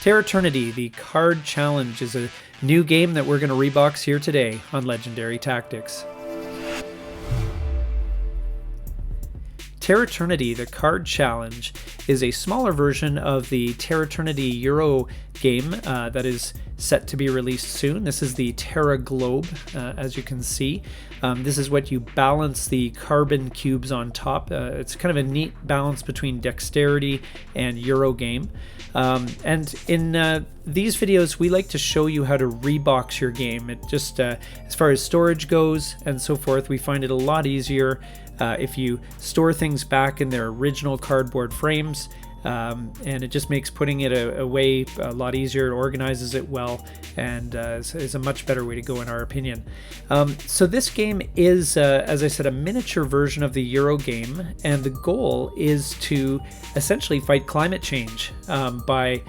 Terraternity The Card Challenge is a new game that we're going to rebox here today on Legendary Tactics. Terraternity The Card Challenge is a smaller version of the Terraternity Euro game that is set to be released soon. This is the Terra globe, as you can see. This is what you balance the carbon cubes on top. It's kind of a neat balance between dexterity and Euro game. And in these videos, we like to show you how to rebox your game. It just, as far as storage goes and so forth, we find it a lot easier if you store things back in their original cardboard frames. And it just makes putting it away a lot easier. It organizes it well, and is a much better way to go in our opinion. So this game is, as I said, a miniature version of the Euro game, and the goal is to essentially fight climate change by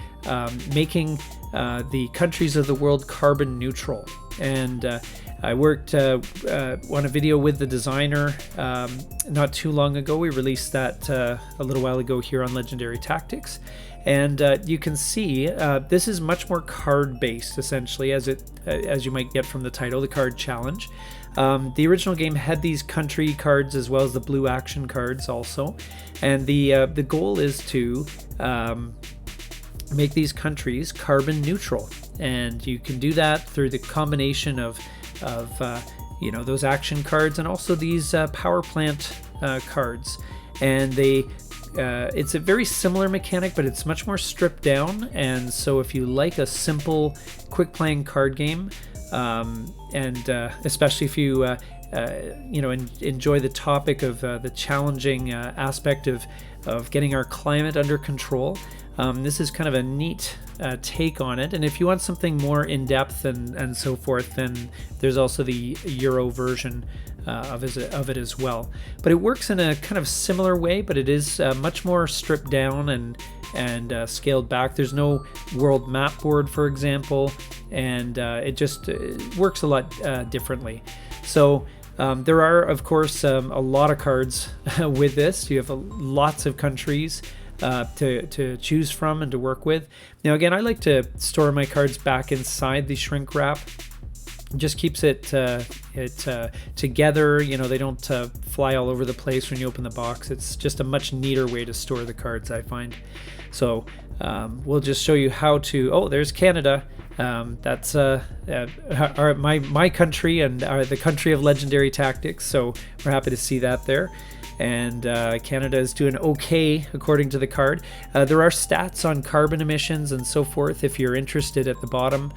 making the countries of the world carbon neutral. And I worked on a video with the designer not too long ago. We released that a little while ago here on Legendary Tactics. And you can see this is much more card-based, essentially, as you might get from the title, the Card Challenge. The original game had these country cards as well as the blue action cards also. And the goal is to make these countries carbon neutral. And you can do that through the combination of those action cards and also these power plant cards. And it's a very similar mechanic, but it's much more stripped down. And so if you like a simple, quick playing card game, and especially if you enjoy the topic of the challenging aspect of getting our climate under control, this is kind of a neat take on it. And if you want something more in-depth and so forth, then there's also the Euro version of it as well. But it works in a kind of similar way, but it is much more stripped down and scaled back. There's no world map board, for example, and it just works a lot differently. So there are, of course, a lot of cards with this. You have lots of countries to choose from and to work with. Now again, I like to store my cards back inside the shrink wrap. It just keeps it together. They don't fly all over the place when you open the box. It's just a much neater way to store the cards, I find. So we'll just show you how to. Oh, there's Canada. That's my country and the country of Legendary Tactics. So we're happy to see that there. And Canada is doing okay according to the card. There are stats on carbon emissions and so forth if you're interested at the bottom.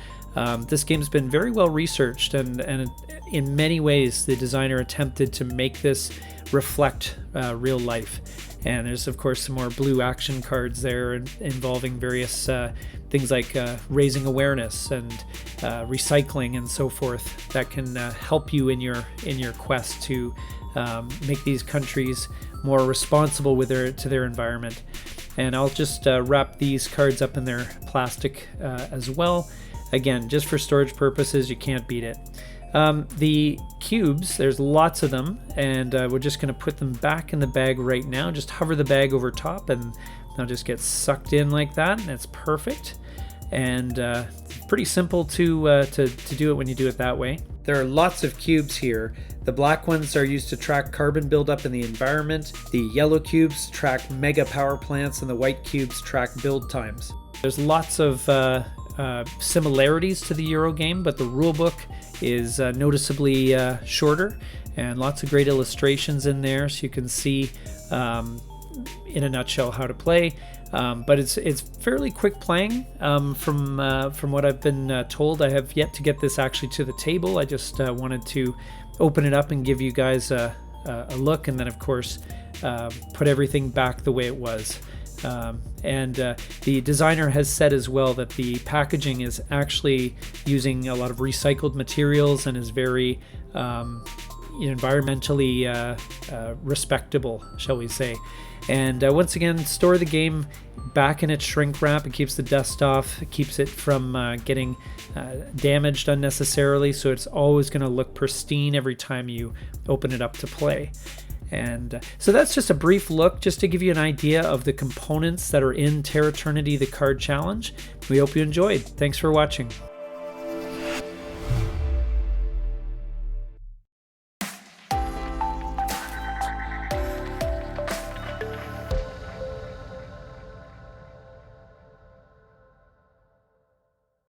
This game's been very well researched, and in many ways the designer attempted to make this reflect real life. And there's of course some more blue action cards there involving various things like raising awareness and recycling and so forth that can help you in your quest to make these countries more responsible to their environment. And I'll just wrap these cards up in their plastic as well. Again, just for storage purposes, you can't beat it. The cubes, there's lots of them, and we're just going to put them back in the bag right now. Just hover the bag over top and they'll just get sucked in like that, and it's perfect. And pretty simple to do it when you do it that way. There are lots of cubes here. The black ones are used to track carbon buildup in the environment. The yellow cubes track mega power plants, and the white cubes track build times. There's lots of similarities to the Euro game, but the rulebook is noticeably shorter, and lots of great illustrations in there, so you can see in a nutshell how to play. But it's fairly quick playing from what I've been told. I have yet to get this actually to the table. I just wanted to open it up and give you guys a look, and then of course put everything back the way it was. And the designer has said as well that the packaging is actually using a lot of recycled materials and is very environmentally respectable, shall we say. And once again, store the game back in its shrink wrap. It keeps the dust off. It keeps it from getting damaged unnecessarily, so it's always going to look pristine every time you open it up to play. And so that's just a brief look, just to give you an idea of the components that are in Terraternity the Card Challenge. We hope you enjoyed. Thanks for watching.